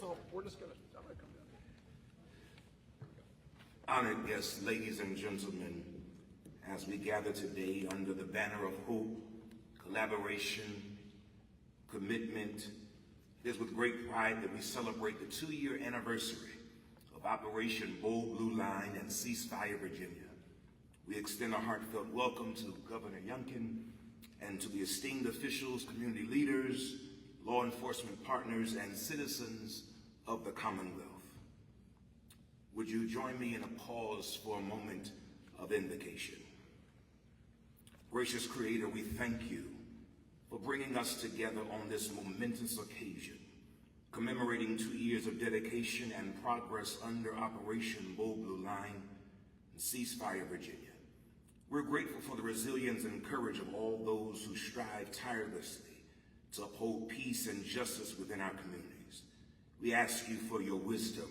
so we're just gonna, I'm gonna come down. Honored guests, ladies and gentlemen, as we gather today under the banner of hope, collaboration, commitment, it is with great pride that we celebrate the 2-year anniversary of Operation Bold Blue Line and Ceasefire, Virginia. We extend a heartfelt welcome to Governor Youngkin and to the esteemed officials, community leaders, law enforcement partners, and citizens of the Commonwealth. Would you join me in a pause for a moment of invocation? Gracious Creator, we thank you for bringing us together on this momentous occasion, commemorating 2 years of dedication and progress under Operation Bold Blue Line and Ceasefire, Virginia. We're grateful for the resilience and courage of all those who strive tirelessly to uphold peace and justice within our communities. We ask you for your wisdom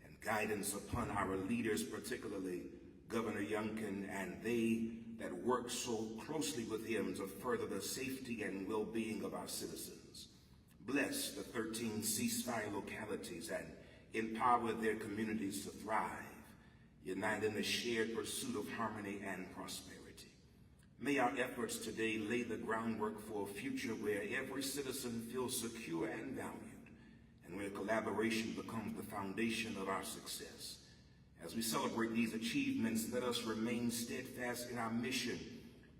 and guidance upon our leaders, particularly Governor Youngkin, and they that work so closely with him to further the safety and well-being of our citizens. Bless the 13 ceasefire localities and empower their communities to thrive, unite in the shared pursuit of harmony and prosperity. May our efforts today lay the groundwork for a future where every citizen feels secure and valued, and where collaboration becomes the foundation of our success. As we celebrate these achievements, let us remain steadfast in our mission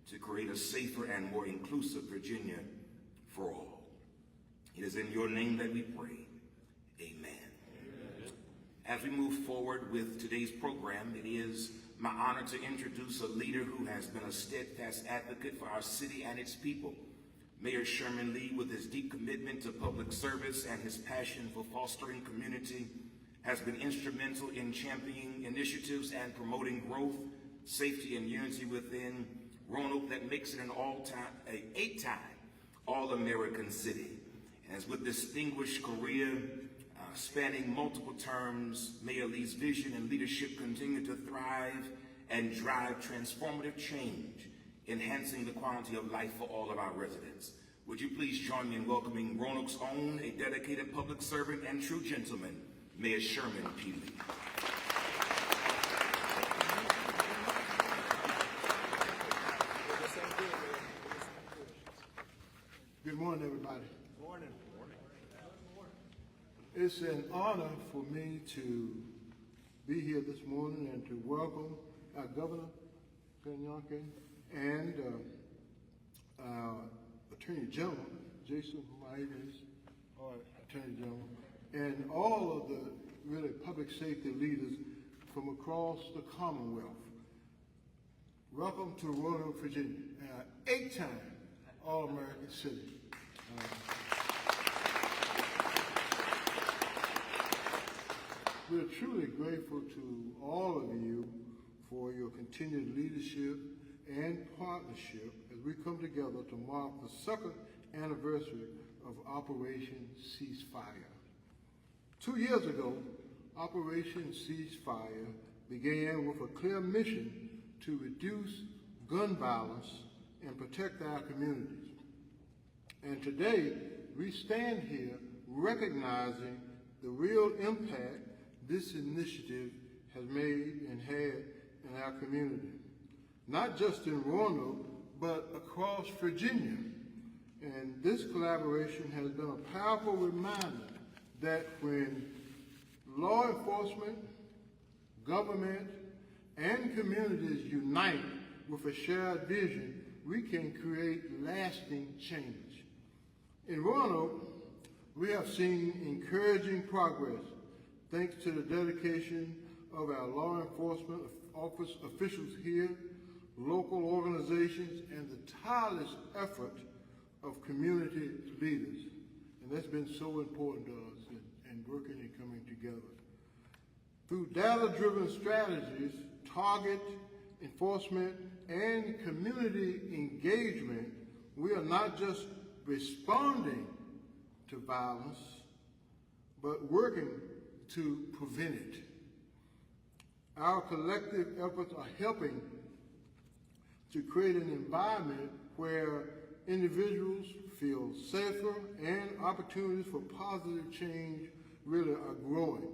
to create a safer and more inclusive Virginia for all. It is in your name that we pray. Amen. As we move forward with today's program, it is my honor to introduce a leader who has been a steadfast advocate for our city and its people. Mayor Sherman Lee, with his deep commitment to public service and his passion for fostering community, has been instrumental in championing initiatives and promoting growth, safety, and unity within Roanoke that makes it an eight-time All-American city. And as with distinguished career spanning multiple terms, Mayor Lee's vision and leadership continue to thrive and drive transformative change, enhancing the quality of life for all of our residents. Would you please join me in welcoming Roanoke's own, a dedicated public servant and true gentleman, Mayor Sherman P. Lee. Good morning, everybody. Morning. It's an honor for me to be here this morning and to welcome our Governor, Youngkin, and our Attorney General, Jason Midas, our Attorney General, and all of the really public safety leaders from across the Commonwealth. Welcome to Roanoke, Virginia, 8-time All-American city. We're truly grateful to all of you for your continued leadership and partnership as we come together to mark the 2nd anniversary of Operation Ceasefire. 2 years ago, Operation Ceasefire began with a clear mission to reduce gun violence and protect our communities. And today, we stand here recognizing the real impact this initiative has made and had in our community. Not just in Roanoke, but across Virginia. And this collaboration has been a powerful reminder that when law enforcement, government, and communities unite with a shared vision, we can create lasting change. In Roanoke, we have seen encouraging progress thanks to the dedication of our law enforcement office officials here, local organizations, and the tireless effort of community leaders. And that's been so important to us in working and coming together. Through data-driven strategies, target enforcement, and community engagement, we are not just responding to violence, but working to prevent it. Our collective efforts are helping to create an environment where individuals feel safer and opportunities for positive change really are growing.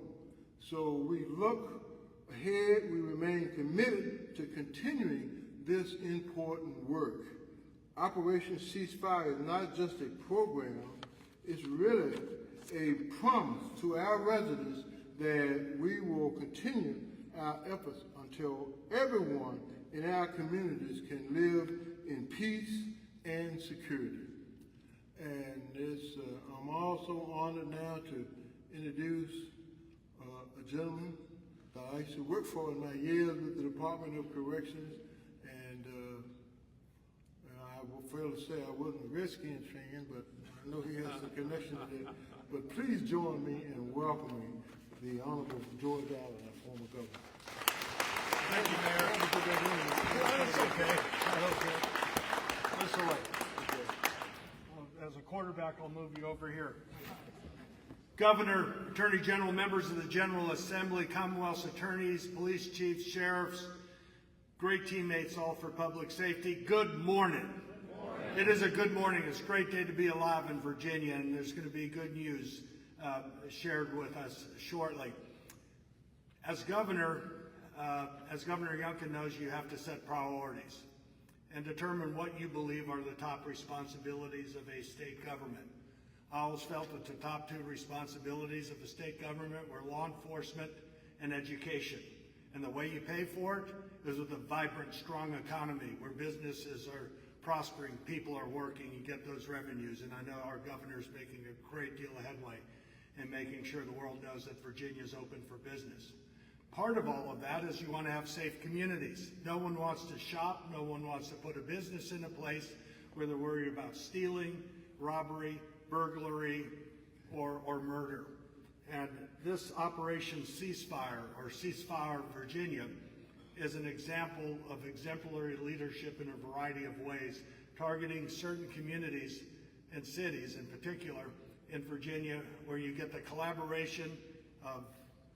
So we look ahead, we remain committed to continuing this important work. Operation Ceasefire is not just a program, it's really a promise to our residents that we will continue our efforts until everyone in our communities can live in peace and security. And I'm also honored now to introduce a gentleman that I used to work for in my years with the Department of Corrections, and I will fail to say I wasn't a Redskins fan, but I know he has a connection to that. But please join me in welcoming the Honorable George Allen, our former governor. Thank you, Mayor. That's okay. That's all right. As a quarterback, I'll move you over here. Governor, Attorney General, members of the General Assembly, Commonwealth's attorneys, police chiefs, sheriffs, great teammates, all for public safety, good morning. It is a good morning. It's a great day to be alive in Virginia, and there's going to be good news shared with us shortly. As Governor Youngkin knows, you have to set priorities and determine what you believe are the top responsibilities of a state government. I always felt that the top two responsibilities of the state government were law enforcement and education. And the way you pay for it is with a vibrant, strong economy where businesses are prospering, people are working, you get those revenues. And I know our governor's making a great deal of headway in making sure the world knows that Virginia's open for business. Part of all of that is you want to have safe communities. No one wants to shop, no one wants to put a business in a place where they're worried about stealing, robbery, burglary, or murder. And this Operation Ceasefire, or Ceasefire Virginia, is an example of exemplary leadership in a variety of ways, targeting certain communities and cities in particular in Virginia, where you get the collaboration of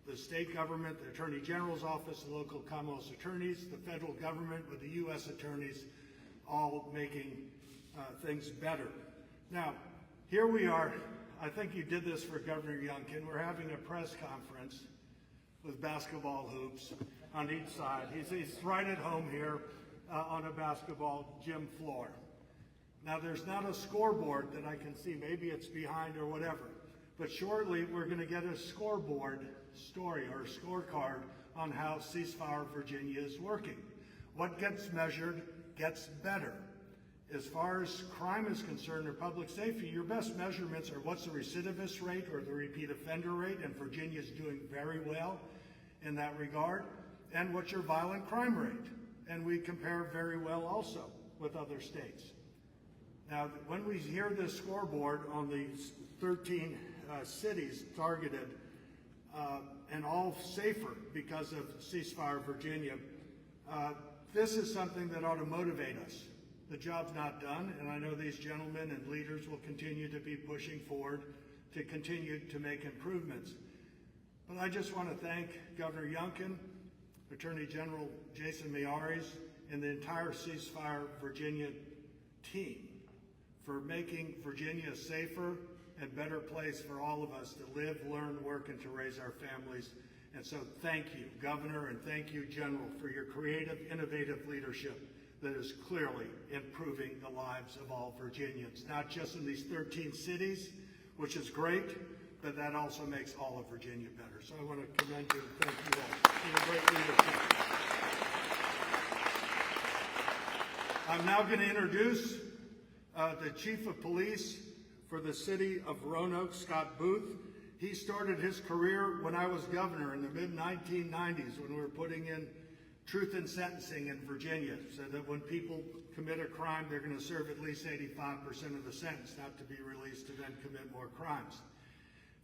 the state government, the Attorney General's office, the local Commonwealth attorneys, the federal government with the U.S. attorneys, all making things better. Now, here we are. I think you did this for Governor Youngkin. We're having a press conference with basketball hoops on each side. He's right at home here on a basketball gym floor. Now, there's not a scoreboard that I can see. Maybe it's behind or whatever. But shortly, we're going to get a scoreboard story or a scorecard on how Ceasefire Virginia is working. What gets measured gets better. As far as crime is concerned or public safety, your best measurements are what's the recidivist rate or the repeat offender rate, and Virginia is doing very well in that regard, and what's your violent crime rate. And we compare very well also with other states. Now, when we hear this scoreboard on the 13 cities targeted, and all safer because of Ceasefire Virginia, this is something that ought to motivate us. The job's not done, and I know these gentlemen and leaders will continue to be pushing forward to continue to make improvements. But I just want to thank Governor Youngkin, Attorney General Jason Miyares, and the entire Ceasefire Virginia team for making Virginia a safer and better place for all of us to live, learn, work, and to raise our families. And so thank you, Governor, and thank you, General, for your creative, innovative leadership that is clearly improving the lives of all Virginians, not just in these 13 cities, which is great, but that also makes all of Virginia better. So I want to commend you and thank you all for your great leadership. I'm now going to introduce the Chief of Police for the city of Roanoke, Scott Booth. He started his career when I was governor in the mid-1990s when we were putting in truth in sentencing in Virginia, so that when people commit a crime, they're going to serve at least 85% of the sentence, not to be released to then commit more crimes.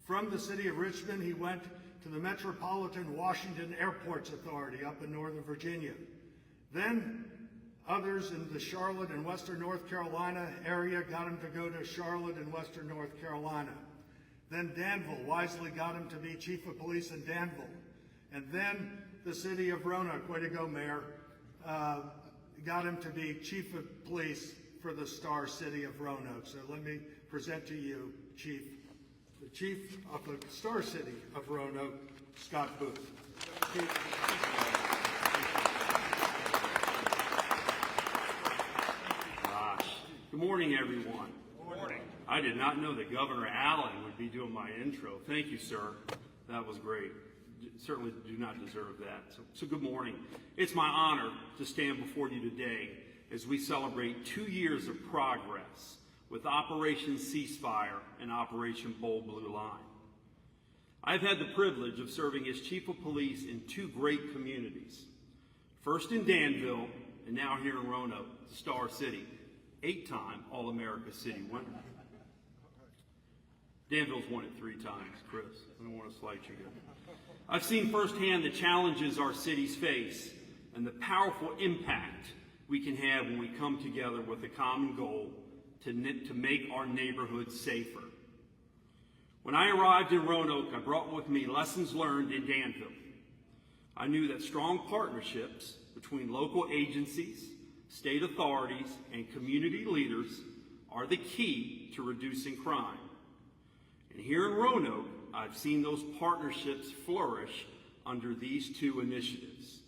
From the city of Richmond, he went to the Metropolitan Washington Airports Authority up in Northern Virginia. Then others in the Charlotte and Western North Carolina area got him to go to Charlotte and Western North Carolina. Then Danville wisely got him to be Chief of Police in Danville. And then the city of Roanoke, way to go, Mayor, got him to be Chief of Police for the Star City of Roanoke. So let me present to you Chief the Chief of the Star City of Roanoke, Scott Booth. Good morning, everyone. Good morning. I did not know that Governor Allen would be doing my intro. Thank you, sir. That was great. Certainly do not deserve that. So good morning. It's my honor to stand before you today as we celebrate 2 years of progress with Operation Ceasefire and Operation Bold Blue Line. I've had the privilege of serving as Chief of Police in 2 great communities. First in Danville, and now here in Roanoke, the Star City, 8-time All-America City winner. Danville's won it 3 times, Chris. I don't want to slight you here. I've seen firsthand the challenges our cities face and the powerful impact we can have when we come together with a common goal to make our neighborhoods safer. When I arrived in Roanoke, I brought with me lessons learned in Danville. I knew that strong partnerships between local agencies, state authorities, and community leaders are the key to reducing crime. And here in Roanoke, I've seen those partnerships flourish under these 2 initiatives.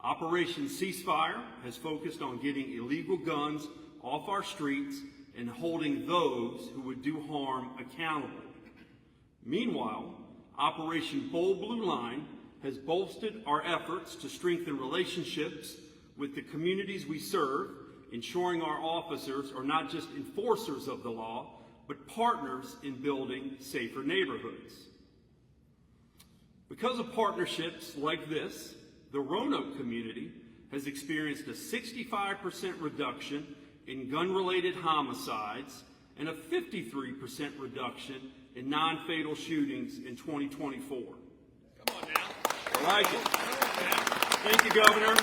Operation Ceasefire has focused on getting illegal guns off our streets and holding those who would do harm accountable. Meanwhile, Operation Bold Blue Line has bolstered our efforts to strengthen relationships with the communities we serve, ensuring our officers are not just enforcers of the law, but partners in building safer neighborhoods. Because of partnerships like this, the Roanoke community has experienced a 65% reduction in gun-related homicides and a 53% reduction in non-fatal shootings in 2024. Come on now. I like it. Thank you, Governor.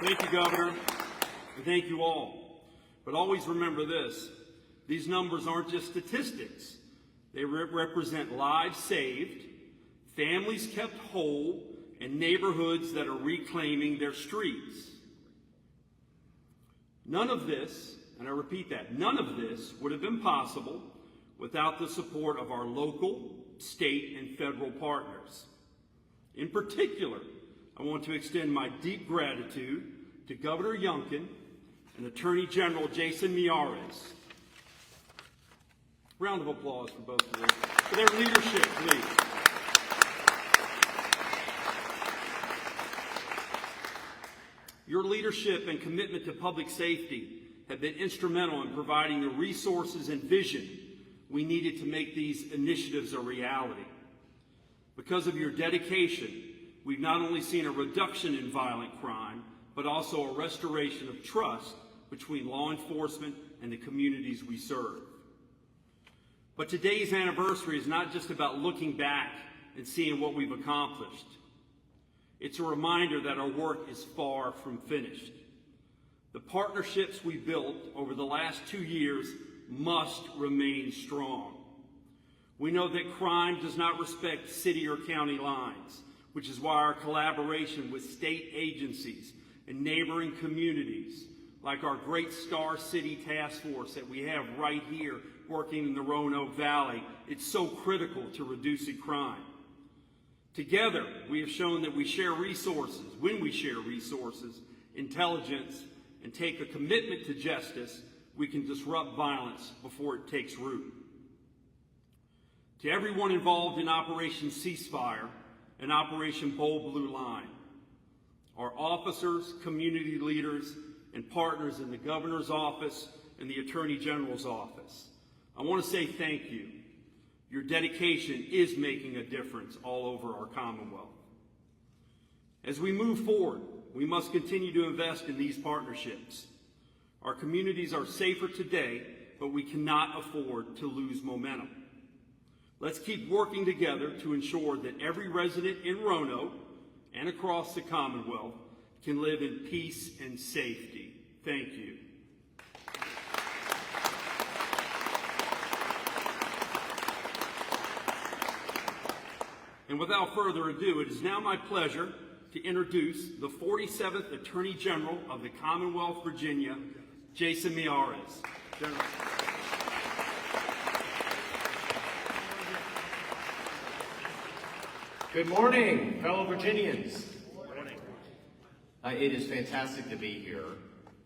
Thank you, Governor. And thank you all. But always remember this. These numbers aren't just statistics. They represent lives saved, families kept whole, and neighborhoods that are reclaiming their streets. None of this, and I repeat that, none of this would have been possible without the support of our local, state, and federal partners. In particular, I want to extend my deep gratitude to Governor Youngkin and Attorney General Jason Miyares. Round of applause for both of them, for their leadership, please. Your leadership and commitment to public safety have been instrumental in providing the resources and vision we needed to make these initiatives a reality. Because of your dedication, we've not only seen a reduction in violent crime, but also a restoration of trust between law enforcement and the communities we serve. But today's anniversary is not just about looking back and seeing what we've accomplished. It's a reminder that our work is far from finished. The partnerships we built over the last 2 years must remain strong. We know that crime does not respect city or county lines, which is why our collaboration with state agencies and neighboring communities, like our great Star City Task Force that we have right here working in the Roanoke Valley, it's so critical to reducing crime. Together, we have shown that we share resources, when we share resources, intelligence, and take a commitment to justice, we can disrupt violence before it takes root. To everyone involved in Operation Ceasefire and Operation Bold Blue Line, our officers, community leaders, and partners in the Governor's office and the Attorney General's office, I want to say thank you. Your dedication is making a difference all over our Commonwealth. As we move forward, we must continue to invest in these partnerships. Our communities are safer today, but we cannot afford to lose momentum. Let's keep working together to ensure that every resident in Roanoke and across the Commonwealth can live in peace and safety. Thank you. And without further ado, it is now my pleasure to introduce the 47th Attorney General of the Commonwealth of Virginia, Jason Miyares. General. Good morning, fellow Virginians. It is fantastic to be here.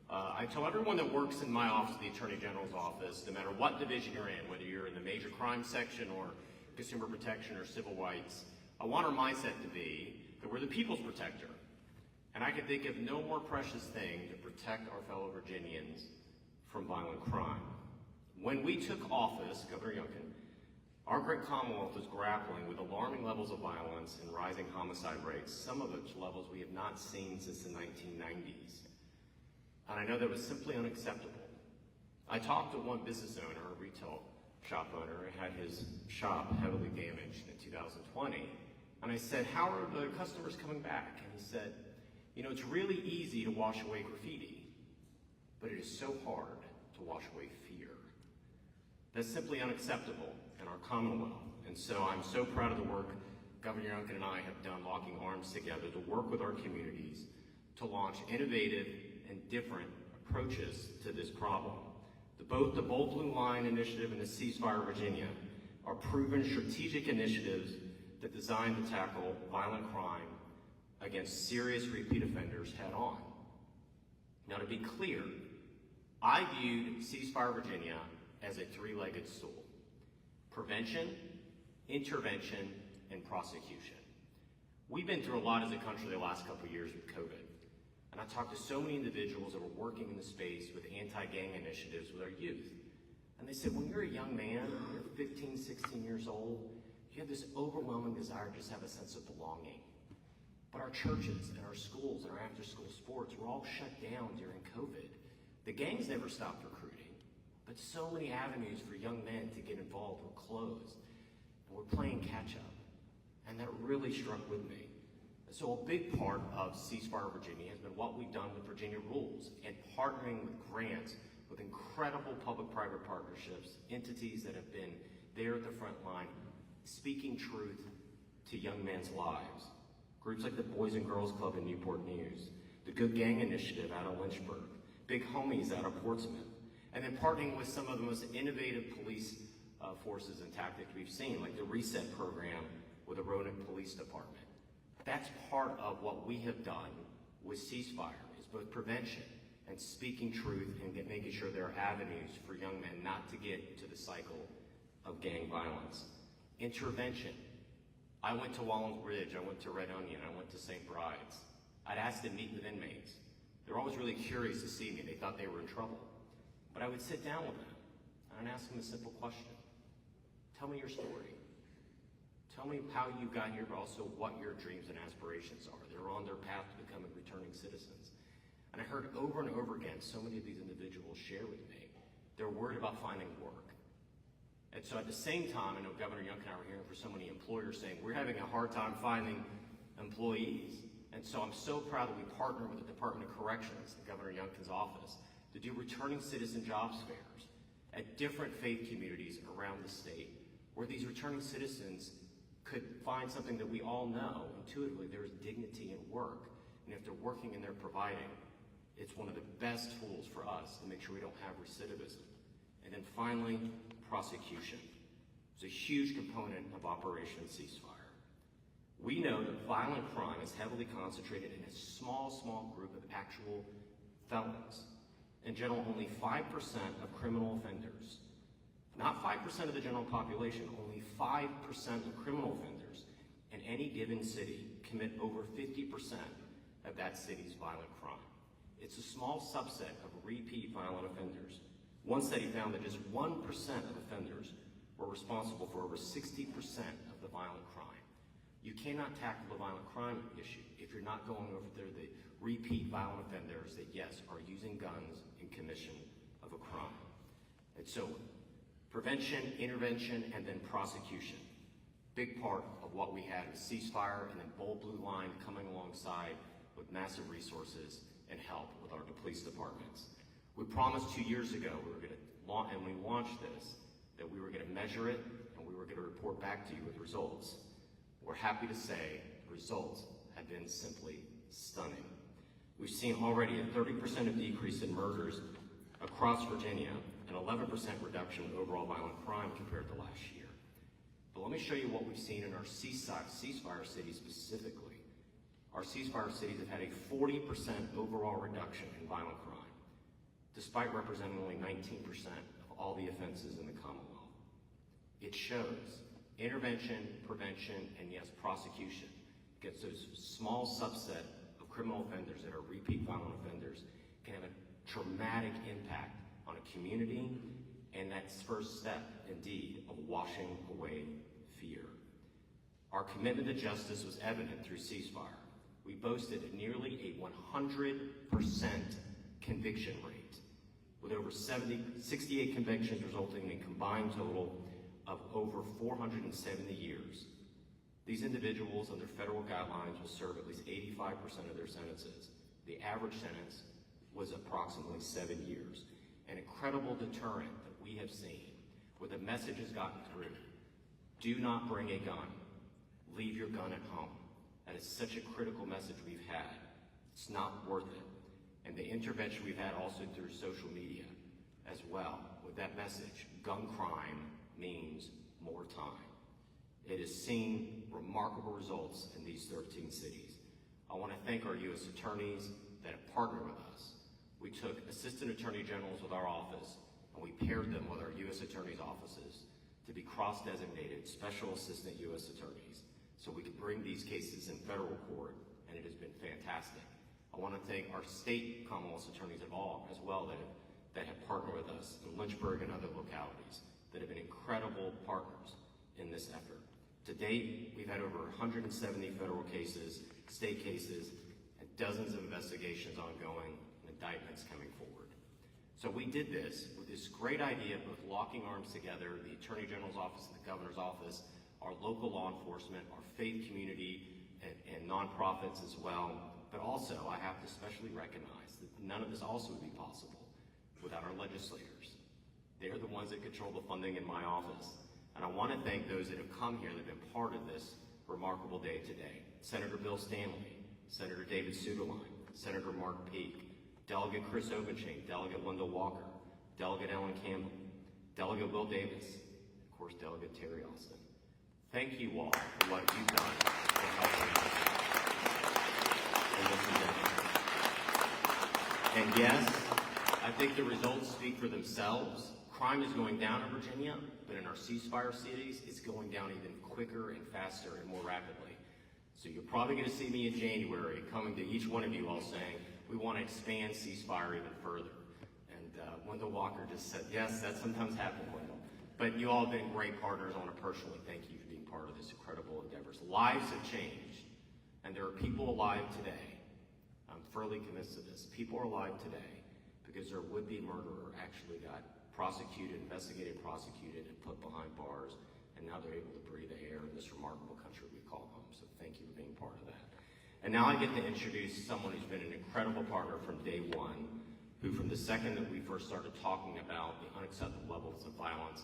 I tell everyone that works in my office, the Attorney General's office, no matter what division you're in, whether you're in the major crime section or consumer protection or civil rights, I want our mindset to be that we're the people's protector. And I can think of no more precious thing to protect our fellow Virginians from violent crime. When we took office, Governor Youngkin, our great Commonwealth was grappling with alarming levels of violence and rising homicide rates, some of which levels we have not seen since the 1990s. And I know that was simply unacceptable. I talked to one business owner, a retail shop owner, who had his shop heavily damaged in 2020. And I said, how are the customers coming back? And he said, you know, it's really easy to wash away graffiti, but it is so hard to wash away fear. That's simply unacceptable in our Commonwealth. And so I'm so proud of the work Governor Youngkin and I have done locking arms together to work with our communities to launch innovative and different approaches to this problem. Both the Bold Blue Line initiative and the Ceasefire Virginia are proven strategic initiatives that designed to tackle violent crime against serious repeat offenders head on. Now, to be clear, I viewed Ceasefire Virginia as a three-legged stool: prevention, intervention, and prosecution. We've been through a lot as a country the last couple of years with COVID. And I talked to so many individuals that were working in the space with anti-gang initiatives with our youth. And they said, when you're a young man, you're 15, 16 years old, you have this overwhelming desire to just have a sense of belonging. But our churches and our schools and our after-school sports were all shut down during COVID. The gangs never stopped recruiting, but so many avenues for young men to get involved were closed. And we're playing catch-up. And that really struck with me. So a big part of Ceasefire Virginia has been what we've done with Virginia Rules and partnering with grants with incredible public-private partnerships, entities that have been there at the front line, speaking truth to young men's lives. Groups like the Boys and Girls Club in Newport News, the Good Gang Initiative out of Lynchburg, Big Homies out of Portsmouth, and then partnering with some of the most innovative police forces and tactics we've seen, like the Reset program with the Roanoke Police Department. That's part of what we have done with Ceasefire, is both prevention and speaking truth and making sure there are avenues for young men not to get into the cycle of gang violence. Intervention. I went to Wallens Ridge, I went to Red Onion, I went to St. Bride's. I'd ask them to meet with inmates. They're always really curious to see me. They thought they were in trouble. But I would sit down with them and I'd ask them a simple question. Tell me your story. Tell me how you got here, but also what your dreams and aspirations are. They're on their path to becoming returning citizens. And I heard over and over again, so many of these individuals share with me, they're worried about finding work. And so at the same time, I know Governor Youngkin and I were hearing for so many employers saying, we're having a hard time finding employees. And so I'm so proud that we partner with the Department of Corrections, the Governor Youngkin's office, to do returning citizen jobs fairs at different faith communities around the state, where these returning citizens could find something that we all know intuitively: there is dignity in work. And if they're working and they're providing, it's one of the best tools for us to make sure we don't have recidivism. And then finally, prosecution. It's a huge component of Operation Ceasefire. We know that violent crime is heavily concentrated in a small group of actual felons. In general, only 5% of criminal offenders, not 5% of the general population, only 5% of criminal offenders in any given city commit over 50% of that city's violent crime. It's a small subset of repeat violent offenders. One study found that just 1% of offenders were responsible for over 60% of the violent crime. You cannot tackle the violent crime issue if you're not going over there the repeat violent offenders that, yes, are using guns in commission of a crime. And so, prevention, intervention, and then prosecution. Big part of what we had was Ceasefire and then Bold Blue Line coming alongside with massive resources and help with our police departments. We promised 2 years ago we were going to, and we launched this, that we were going to measure it and we were going to report back to you with results. We're happy to say the results have been simply stunning. We've seen already a 30% of decrease in murders across Virginia, an 11% reduction in overall violent crime compared to last year. But let me show you what we've seen in our ceasefire cities specifically. Our ceasefire cities have had a 40% overall reduction in violent crime, despite representing only 19% of all the offenses in the Commonwealth. It shows intervention, prevention, and yes, prosecution against those small subset of criminal offenders that are repeat violent offenders can have a dramatic impact on a community, and that's first step, indeed, of washing away fear. Our commitment to justice was evident through ceasefire. We boasted nearly a 100% conviction rate, with over 68 convictions resulting in a combined total of over 470 years. These individuals under federal guidelines will serve at least 85% of their sentences. The average sentence was approximately 7 years. An incredible deterrent that we have seen, where the message has gotten through. Do not bring a gun. Leave your gun at home. That is such a critical message we've had. It's not worth it. And the intervention we've had also through social media as well, with that message, gun crime means more time. It has seen remarkable results in these 13 cities. I want to thank our U.S. attorneys that have partnered with us. We took assistant attorney generals with our office and we paired them with our U.S. attorneys' offices to be cross-designated special assistant U.S. attorneys so we could bring these cases in federal court, and it has been fantastic. I want to thank our state Commonwealth attorneys as well that have partnered with us in Lynchburg and other localities that have been incredible partners in this effort. To date, we've had over 170 federal cases, state cases, and dozens of investigations ongoing and indictments coming forward. So we did this with this great idea of both locking arms together, the Attorney General's office and the Governor's office, our local law enforcement, our faith community, and nonprofits as well. But also, I have to especially recognize that none of this also would be possible without our legislators. They're the ones that control the funding in my office. And I want to thank those that have come here that have been part of this remarkable day today. Senator Bill Stanley, Senator David Suderline, Senator Mark Peake, Delegate Chris Obenchain, Delegate Linda Walker, Delegate Ellen Campbell, Delegate Will Davis, of course, Delegate Terry Austin. Thank you all for what you've done for helping us in this endeavor. And yes, I think the results speak for themselves. Crime is going down in Virginia, but in our ceasefire cities, it's going down even quicker and faster and more rapidly. So you're probably going to see me in January coming to each one of you all saying, we want to expand ceasefire even further. And Wendell Walker just said, yes, that sometimes happens, Wendell. But you all have been great partners. I want to personally thank you for being part of this incredible endeavor. Lives have changed, and there are people alive today. I'm firmly convinced of this. People are alive today because their would-be murderer actually got prosecuted, investigated, prosecuted, and put behind bars, and now they're able to breathe the air in this remarkable country we call home. So thank you for being part of that. And now I get to introduce someone who's been an incredible partner from day one, who from the second that we first started talking about the unacceptable levels of violence,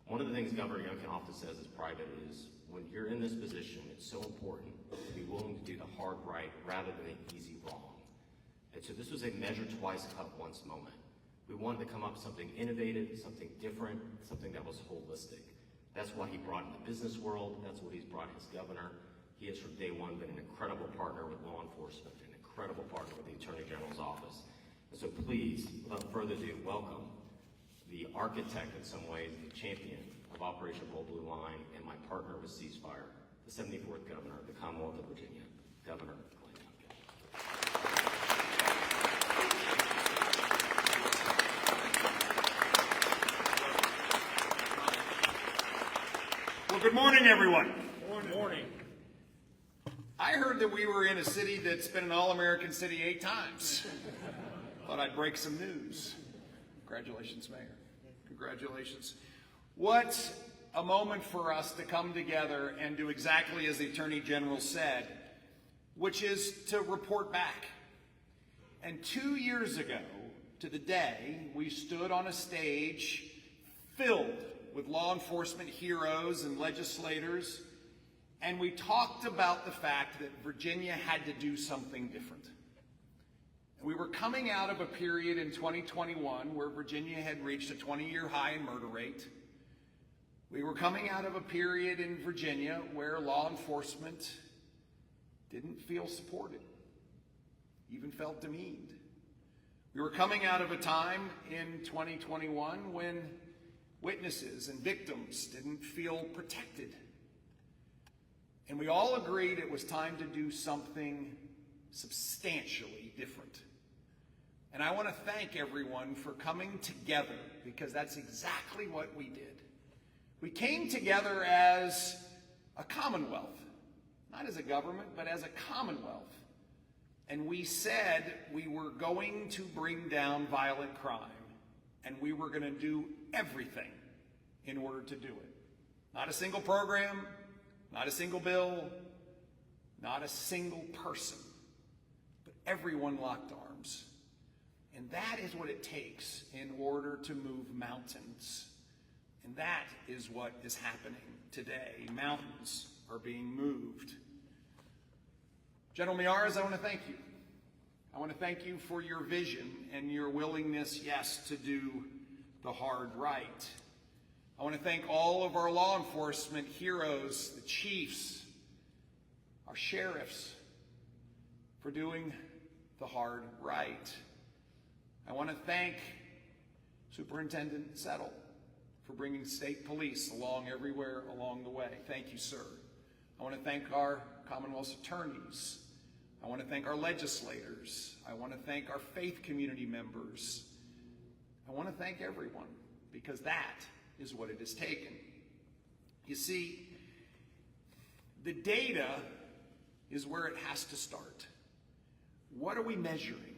one of the things Governor Youngkin often says is private is, when you're in this position, it's so important to be willing to do the hard right rather than an easy wrong. And so this was a measure twice, cut once moment. We wanted to come up with something innovative, something different, something that was holistic. That's what he brought in the business world. That's what he's brought as governor. He has from day one been an incredible partner with law enforcement, an incredible partner with the Attorney General's office. And so please, without further ado, welcome the architect in some ways, the champion of Operation Bold Blue Line, and my partner with Ceasefire, the 74th Governor of the Commonwealth of Virginia, Governor Glenn Youngkin. Well, good morning, everyone. Good morning. I heard that we were in a city that's been an All-American city 8 times. Thought I'd break some news. Congratulations, Mayor. Congratulations. What a moment for us to come together and do exactly as the Attorney General said, which is to report back. And 2 years ago, to the day, we stood on a stage filled with law enforcement heroes and legislators, and we talked about the fact that Virginia had to do something different. We were coming out of a period in 2021 where Virginia had reached a 20-year high in murder rate. We were coming out of a period in Virginia where law enforcement didn't feel supported, even felt demeaned. We were coming out of a time in 2021 when witnesses and victims didn't feel protected. And we all agreed it was time to do something substantially different. And I want to thank everyone for coming together, because that's exactly what we did. We came together as a commonwealth, not as a government, but as a commonwealth. And we said we were going to bring down violent crime, and we were going to do everything in order to do it. Not a single program, not a single bill, not a single person, but everyone locked arms. And that is what it takes in order to move mountains. And that is what is happening today. Mountains are being moved. General Miyares, I want to thank you. I want to thank you for your vision and your willingness, yes, to do the hard right. I want to thank all of our law enforcement heroes, the chiefs, our sheriffs, for doing the hard right. I want to thank Superintendent Settle for bringing state police along everywhere along the way. Thank you, sir. I want to thank our Commonwealth's attorneys. I want to thank our legislators. I want to thank our faith community members. I want to thank everyone, because that is what it has taken. You see, the data is where it has to start. What are we measuring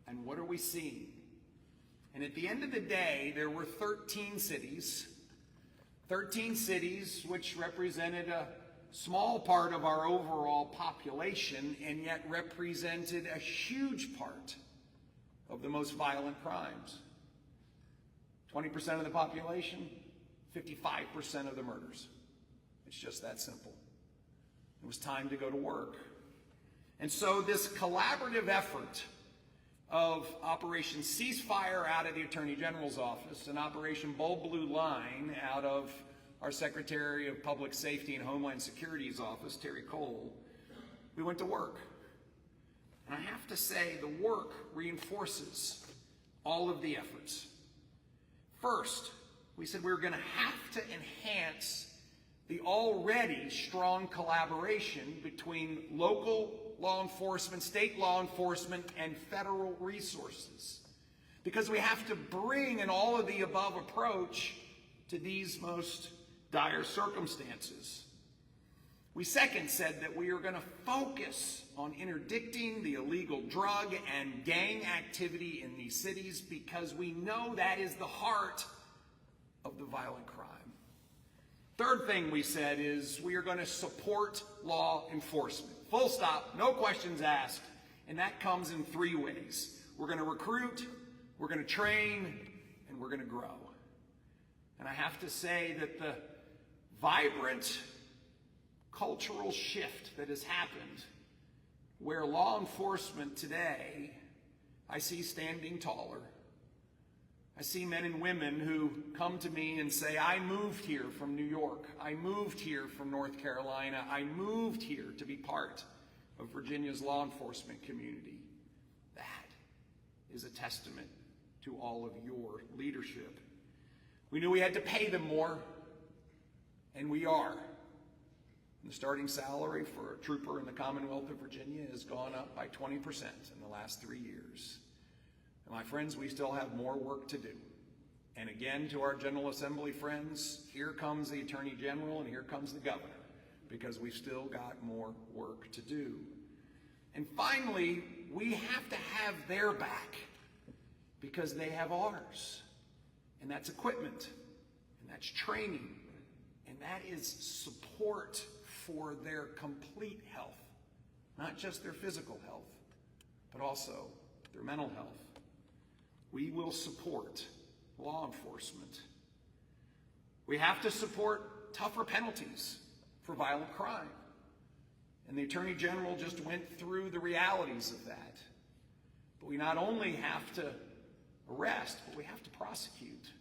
and what are we seeing? And at the end of the day, there were 13 cities which represented a small part of our overall population and yet represented a huge part of the most violent crimes. 20% of the population, 55% of the murders. It's just that simple. It was time to go to work. And so this collaborative effort of Operation Ceasefire out of the Attorney General's office and Operation Bold Blue Line out of our Secretary of Public Safety and Homeland Security's office, Terry Cole, we went to work. And I have to say, the work reinforces all of the efforts. First, we said we were going to have to enhance the already strong collaboration between local law enforcement, state law enforcement, and federal resources, because we have to bring an all-of-the-above approach to these most dire circumstances. We second said that we are going to focus on interdicting the illegal drug and gang activity in these cities, because we know that is the heart of the violent crime. Third thing we said is we are going to support law enforcement. Full stop, no questions asked. And that comes in three ways. We're going to recruit, we're going to train, and we're going to grow. And I have to say that the vibrant cultural shift that has happened, where law enforcement today, I see standing taller. I see men and women who come to me and say, I moved here from New York. I moved here from North Carolina. I moved here to be part of Virginia's law enforcement community. That is a testament to all of your leadership. We knew we had to pay them more, and we are. The starting salary for a trooper in the Commonwealth of Virginia has gone up by 20% in the last 3 years. And my friends, we still have more work to do. And again, to our General Assembly friends, here comes the Attorney General and here comes the Governor, because we've still got more work to do. And finally, we have to have their back, because they have ours. And that's equipment, and that's training, and that is support for their complete health, not just their physical health, but also their mental health. We will support law enforcement. We have to support tougher penalties for violent crime. And the Attorney General just went through the realities of that. But we not only have to arrest, but we have to prosecute.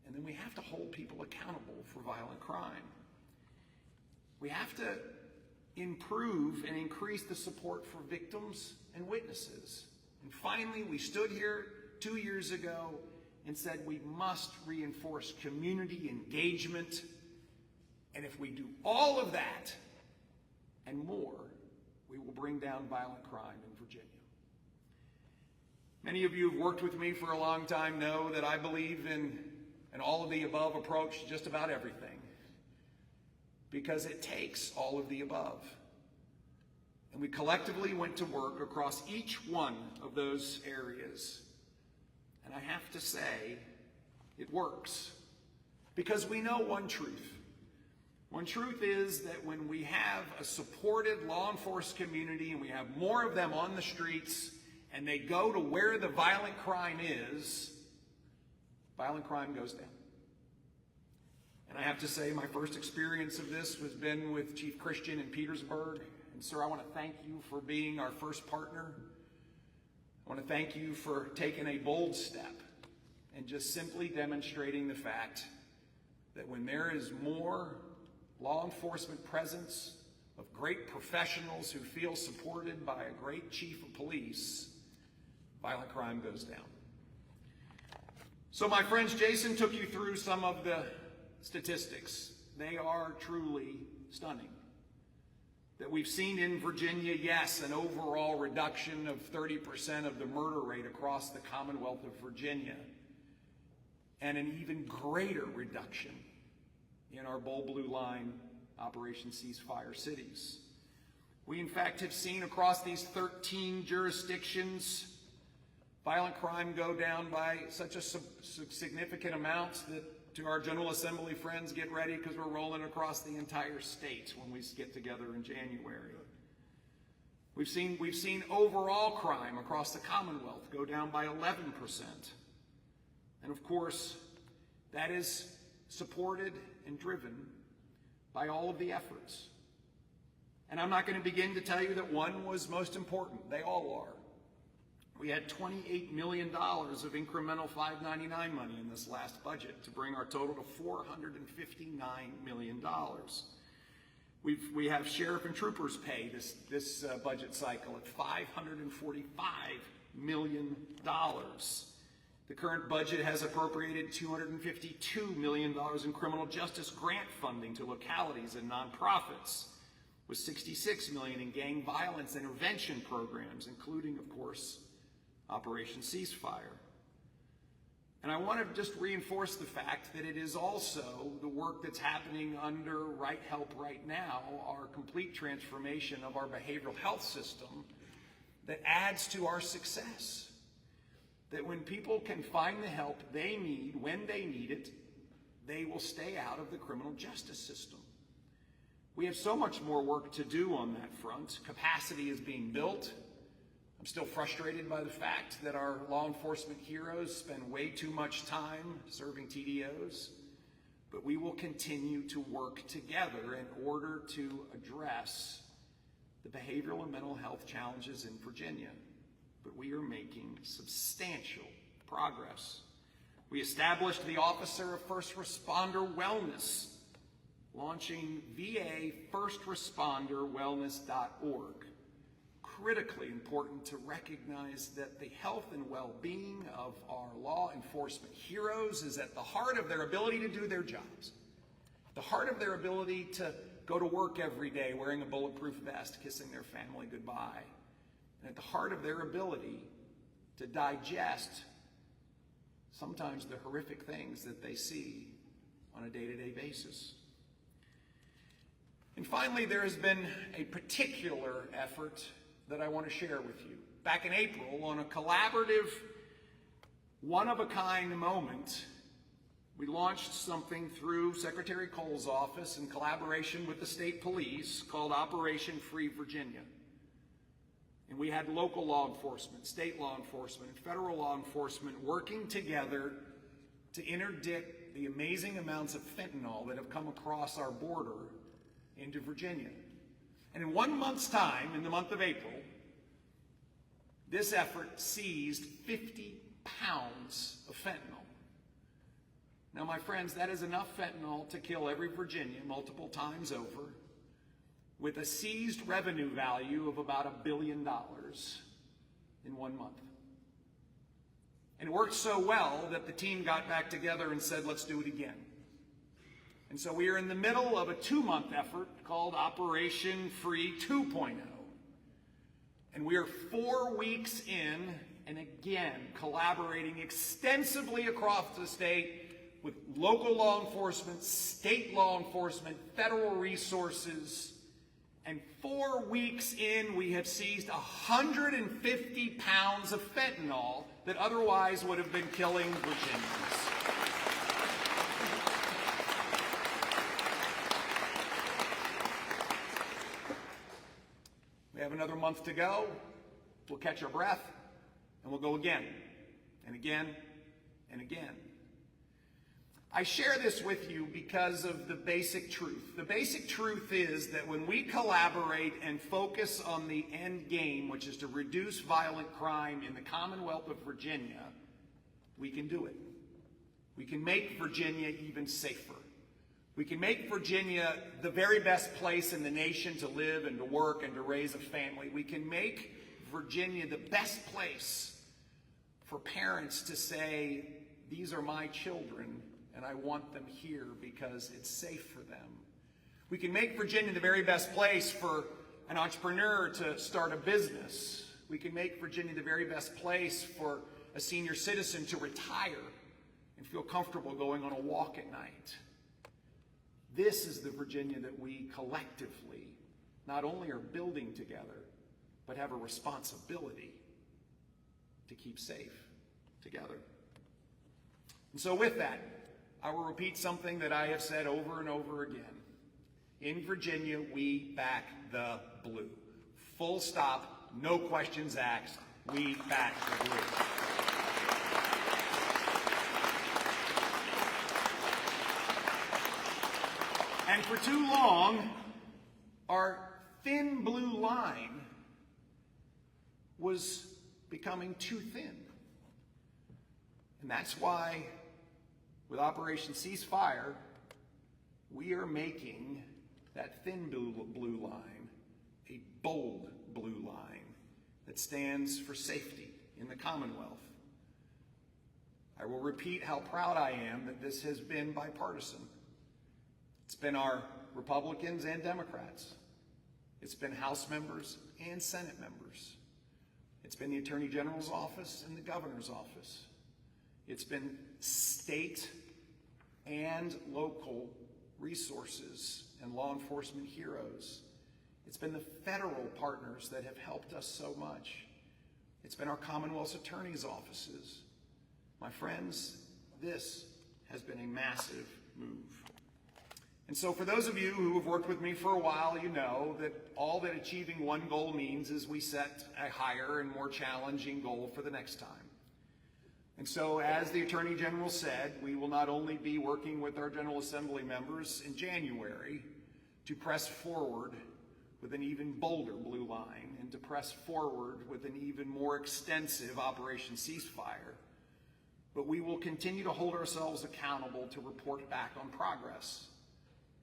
And then we have to hold people accountable for violent crime. We have to improve and increase the support for victims and witnesses. And finally, we stood here 2 years ago and said we must reinforce community engagement. And if we do all of that and more, we will bring down violent crime in Virginia. Many of you who've worked with me for a long time know that I believe in an all-of-the-above approach to just about everything, because it takes all of the above. And we collectively went to work across each one of those areas. And I have to say, it works. Because we know one truth. One truth is that when we have a supported law enforcement community and we have more of them on the streets and they go to where the violent crime is, violent crime goes down. And I have to say, my first experience of this has been with Chief Christian in Petersburg. And sir, I want to thank you for being our first partner. I want to thank you for taking a bold step and just simply demonstrating the fact that when there is more law enforcement presence of great professionals who feel supported by a great chief of police, violent crime goes down. So my friends, Jason took you through some of the statistics. They are truly stunning. That we've seen in Virginia, yes, an overall reduction of 30% of the murder rate across the Commonwealth of Virginia, and an even greater reduction in our Bold Blue Line Operation Ceasefire cities. We, in fact, have seen across these 13 jurisdictions violent crime go down by such a significant amount that to our General Assembly friends, get ready because we're rolling across the entire state when we get together in January. We've seen overall crime across the Commonwealth go down by 11%. And of course, that is supported and driven by all of the efforts. And I'm not going to begin to tell you that one was most important. They all are. We had $28 million of incremental $599 money in this last budget to bring our total to $459 million. We have sheriff and troopers pay this budget cycle at $545 million. The current budget has appropriated $252 million in criminal justice grant funding to localities and nonprofits, with $66 million in gang violence intervention programs, including, of course, Operation Ceasefire. And I want to just reinforce the fact that it is also the work that's happening under Right Help right now, our complete transformation of our behavioral health system, that adds to our success. That when people can find the help they need when they need it, they will stay out of the criminal justice system. We have so much more work to do on that front. Capacity is being built. I'm still frustrated by the fact that our law enforcement heroes spend way too much time serving TDOs, but we will continue to work together in order to address the behavioral and mental health challenges in Virginia. But we are making substantial progress. We established the Officer of First Responder Wellness, launching VAFirstResponderWellness.org. Critically important to recognize that the health and well-being of our law enforcement heroes is at the heart of their ability to do their jobs, the heart of their ability to go to work every day wearing a bulletproof vest, kissing their family goodbye, and at the heart of their ability to digest sometimes the horrific things that they see on a day-to-day basis. And finally, there has been a particular effort that I want to share with you. Back in April, on a collaborative, one-of-a-kind moment, we launched something through Secretary Cole's office in collaboration with the state police called Operation Free Virginia. And we had local law enforcement, state law enforcement, and federal law enforcement working together to interdict the amazing amounts of fentanyl that have come across our border into Virginia. And in 1 month's time, in the month of April, this effort seized 50 pounds of fentanyl. Now, my friends, that is enough fentanyl to kill every Virginian multiple times over, with a seized revenue value of about $1 billion in 1 month. And it worked so well that the team got back together and said, let's do it again. And so we are in the middle of a 2-month effort called Operation Free 2.0. And we are 4 weeks in, and again, collaborating extensively across the state with local law enforcement, state law enforcement, federal resources. And 4 weeks in, we have seized 150 pounds of fentanyl that otherwise would have been killing Virginians. We have another month to go. We'll catch our breath, and we'll go again, and again, and again. I share this with you because of the basic truth. The basic truth is that when we collaborate and focus on the end game, which is to reduce violent crime in the Commonwealth of Virginia, we can do it. We can make Virginia even safer. We can make Virginia the very best place in the nation to live and to work and to raise a family. We can make Virginia the best place for parents to say, these are my children, and I want them here because it's safe for them. We can make Virginia the very best place for an entrepreneur to start a business. We can make Virginia the very best place for a senior citizen to retire and feel comfortable going on a walk at night. This is the Virginia that we collectively not only are building together, but have a responsibility to keep safe together. And so with that, I will repeat something that I have said over and over again. In Virginia, we back the blue. Full stop, no questions asked. We back the blue. And for too long, our thin blue line was becoming too thin. And that's why, with Operation Ceasefire, we are making that thin blue line a bold blue line that stands for safety in the Commonwealth. I will repeat how proud I am that this has been bipartisan. It's been our Republicans and Democrats. It's been House members and Senate members. It's been the Attorney General's office and the Governor's office. It's been state and local resources and law enforcement heroes. It's been the federal partners that have helped us so much. It's been our Commonwealth's attorneys' offices. My friends, this has been a massive move. And so for those of you who have worked with me for a while, you know that all that achieving one goal means is we set a higher and more challenging goal for the next time. And so, as the Attorney General said, we will not only be working with our General Assembly members in January to press forward with an even bolder blue line and to press forward with an even more extensive Operation Ceasefire, but we will continue to hold ourselves accountable to report back on progress.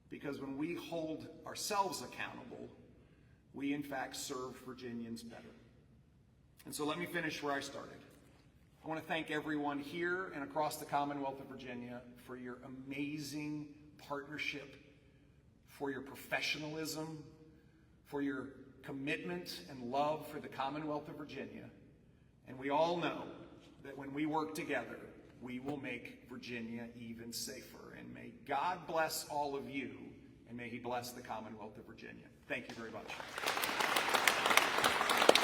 Because when we hold ourselves accountable, we in fact serve Virginians better. And so let me finish where I started. I want to thank everyone here and across the Commonwealth of Virginia for your amazing partnership, for your professionalism, for your commitment and love for the Commonwealth of Virginia. And we all know that when we work together, we will make Virginia even safer. And may God bless all of you, and may He bless the Commonwealth of Virginia. Thank you very much.